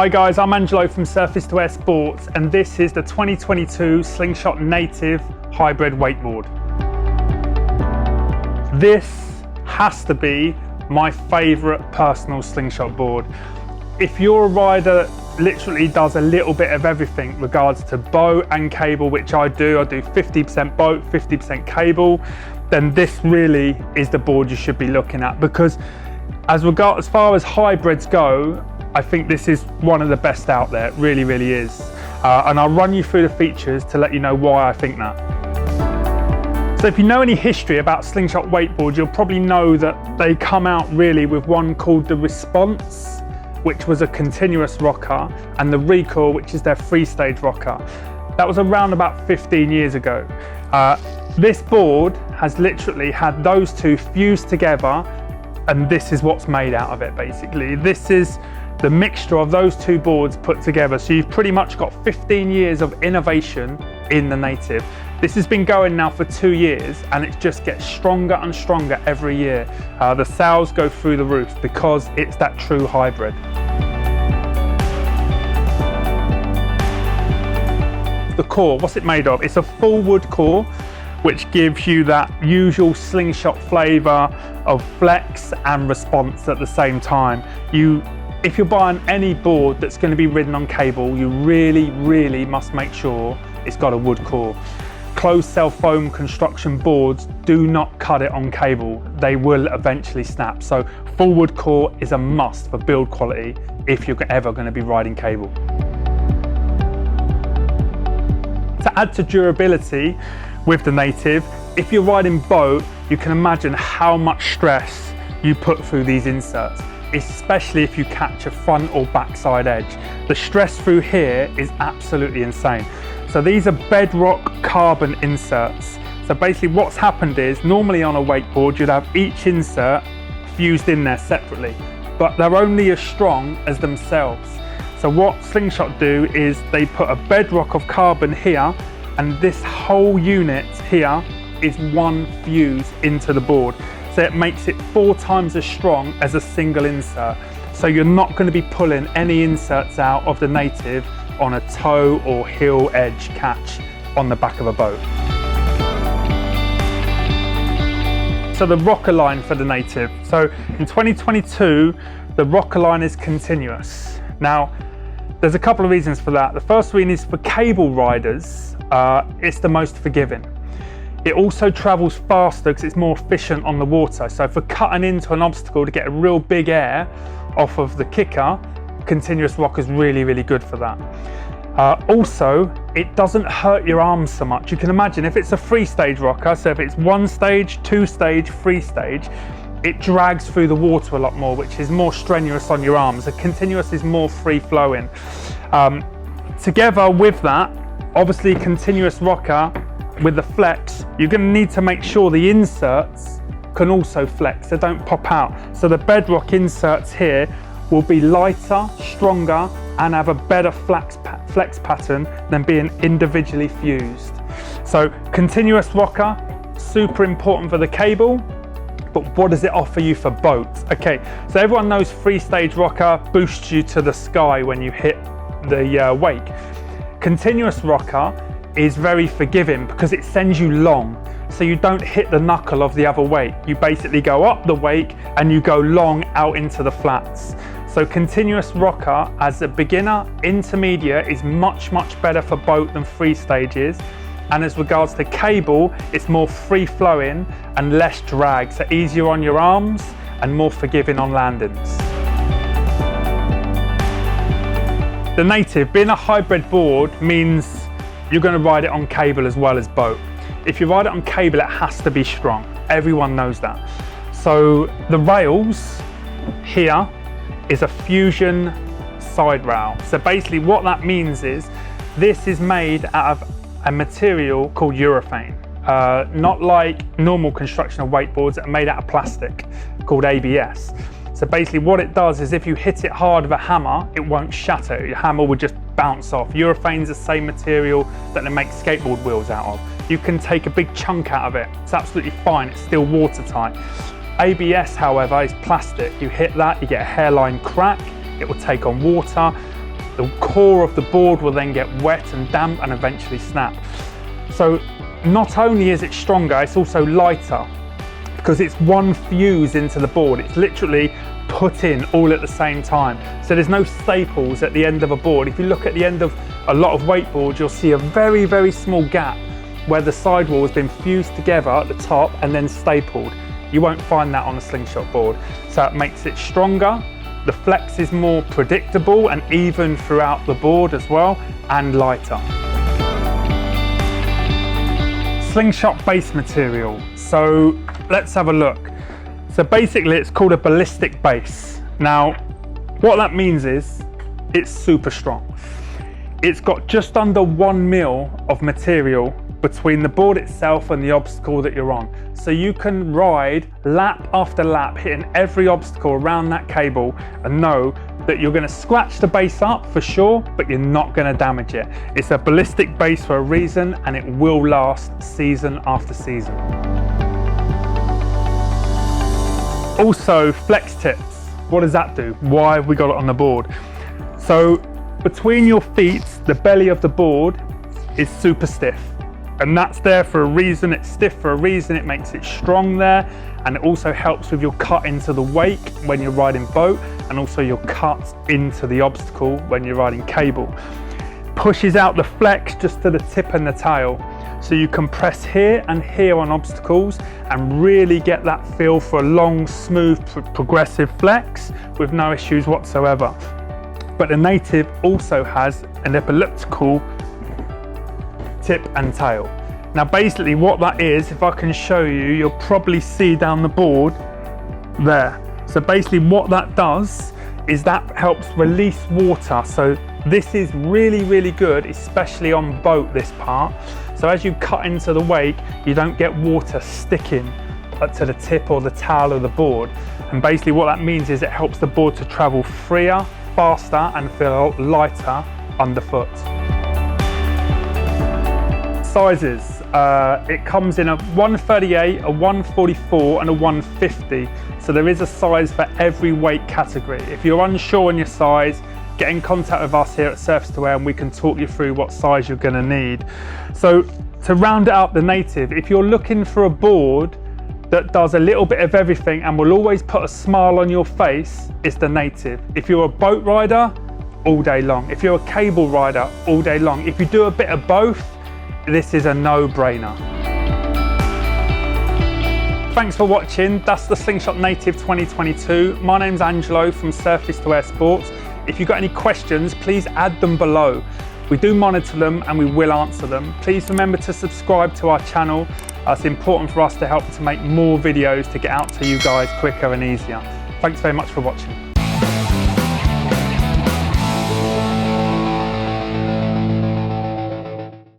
Hi guys, I'm Angelo from Surface to Air Sports, and this is the 2022 Slingshot Native Hybrid Wakeboard. This has to be my favourite personal slingshot board. If you're a rider that literally does a little bit of everything regards to boat and cable, which I do 50% boat, 50% cable, then this really is the board you should be looking at, because as far as hybrids go, I think this is one of the best out there. It really, really is. And I'll run you through the features to let you know why I think that. So if you know any history about Slingshot wakeboards, you'll probably know that they come out really with one called the Response, which was a continuous rocker, and the Recoil, which is their free-stage rocker. That was around about 15 years ago. This board has literally had those two fused together, and this is what's made out of it basically. This is the mixture of those two boards put together. So you've pretty much got 15 years of innovation in the Native. This has been going now for 2 years, and it just gets stronger and stronger every year. The sales go through the roof because it's that true hybrid. The core, what's it made of? It's a full wood core, which gives you that usual slingshot flavour of flex and response at the same time. If you're buying any board that's going to be ridden on cable, you really, really must make sure it's got a wood core. Closed cell foam construction boards do not cut it on cable. They will eventually snap. So full wood core is a must for build quality if you're ever going to be riding cable. To add to durability with the Native, if you're riding boat, you can imagine how much stress you put through these inserts, especially if you catch a front or backside edge. The stress through here is absolutely insane. So these are bedrock carbon inserts. So basically what's happened is, normally on a wakeboard you'd have each insert fused in there separately, but they're only as strong as themselves. So what Slingshot do is they put a bedrock of carbon here, and this whole unit here is one fuse into the board. So it makes it 4 times as strong as a single insert. So you're not going to be pulling any inserts out of the Native on a toe or heel edge catch on the back of a boat. So the rocker line for the Native. So in 2022, the rocker line is continuous. Now, there's a couple of reasons for that. The first reason is for cable riders, it's the most forgiving. It also travels faster because it's more efficient on the water. So for cutting into an obstacle to get a real big air off of the kicker, continuous rocker is really, really good for that. Also, it doesn't hurt your arms so much. You can imagine if it's a free-stage rocker, so if it's 1 stage, 2 stage, 3 stage, it drags through the water a lot more, which is more strenuous on your arms. The continuous is more free-flowing. Together with that, obviously continuous rocker, with the flex, you're going to need to make sure the inserts can also flex, they don't pop out. So the bedrock inserts here will be lighter, stronger, and have a better flex pattern than being individually fused. So continuous rocker, super important for the cable, but what does it offer you for boats? Okay, so everyone knows free-stage rocker boosts you to the sky when you hit the wake. Continuous rocker is very forgiving because it sends you long, so you don't hit the knuckle of the other wake. You basically go up the wake and you go long out into the flats. So continuous rocker as a beginner, intermediate, is much, much better for boat than free stages. And as regards to cable, it's more free flowing and less drag, so easier on your arms and more forgiving on landings. The Native, being a hybrid board, means you're going to ride it on cable as well as boat. If you ride it on cable, it has to be strong. Everyone knows that. So the rails here is a fusion side rail. So basically what that means is this is made out of a material called urethane. Not like normal construction of wakeboards that are made out of plastic called ABS. So basically what it does is if you hit it hard with a hammer, it won't shatter. Your hammer will just bounce off. Urethane's the same material that they make skateboard wheels out of. You can take a big chunk out of it. It's absolutely fine. It's still watertight. ABS, however, is plastic. You hit that, you get a hairline crack. It will take on water. the core of the board will then get wet and damp and eventually snap. So not only is it stronger, it's also lighter because it's one fuse into the board. It's literally put in all at the same time. So there's no staples at the end of a board. If you look at the end of a lot of wakeboards, you'll see a very, very small gap where the sidewall has been fused together at the top and then stapled. You won't find that on a Slingshot board. So it makes it stronger. The flex is more predictable and even throughout the board as well, and lighter. Slingshot base material. So let's have a look. So basically it's called a ballistic base. Now, what that means is it's super strong. It's got just under 1 mil of material between the board itself and the obstacle that you're on. So you can ride lap after lap, hitting every obstacle around that cable and know that you're gonna scratch the base up for sure, but you're not gonna damage it. It's a ballistic base for a reason and it will last season after season. Also, flex tips. What does that do? Why have we got it on the board? So between your feet, the belly of the board is super stiff. And that's there for a reason. It's stiff for a reason. It makes it strong there. And it also helps with your cut into the wake when you're riding boat, and also your cut into the obstacle when you're riding cable. Pushes out the flex just to the tip and the tail. So you can press here and here on obstacles and really get that feel for a long, smooth, progressive flex with no issues whatsoever. But the Native also has an elliptical tip and tail. Now basically what that is, if I can show you, you'll probably see down the board there. So basically what that does is that helps release water. So this is really, really good, especially on boat, this part. So as you cut into the wake, you don't get water sticking up to the tip or the tail of the board. And basically what that means is it helps the board to travel freer, faster and feel lighter underfoot. Sizes, it comes in a 138, a 144 and a 150. So there is a size for every weight category. If you're unsure on your size, get in contact with us here at Surface to Wear and we can talk you through what size you're going to need. So to round it up, the Native, if you're looking for a board that does a little bit of everything and will always put a smile on your face, it's the Native. If you're a boat rider, all day long. If you're a cable rider, all day long. If you do a bit of both, this is a no-brainer. Thanks for watching. That's the Slingshot Native 2022. My name's Angelo from Surface to Wear Sports. If you've got any questions, please add them below. We do monitor them and we will answer them. Please remember to subscribe to our channel. It's important for us to help to make more videos to get out to you guys quicker and easier. Thanks very much for watching.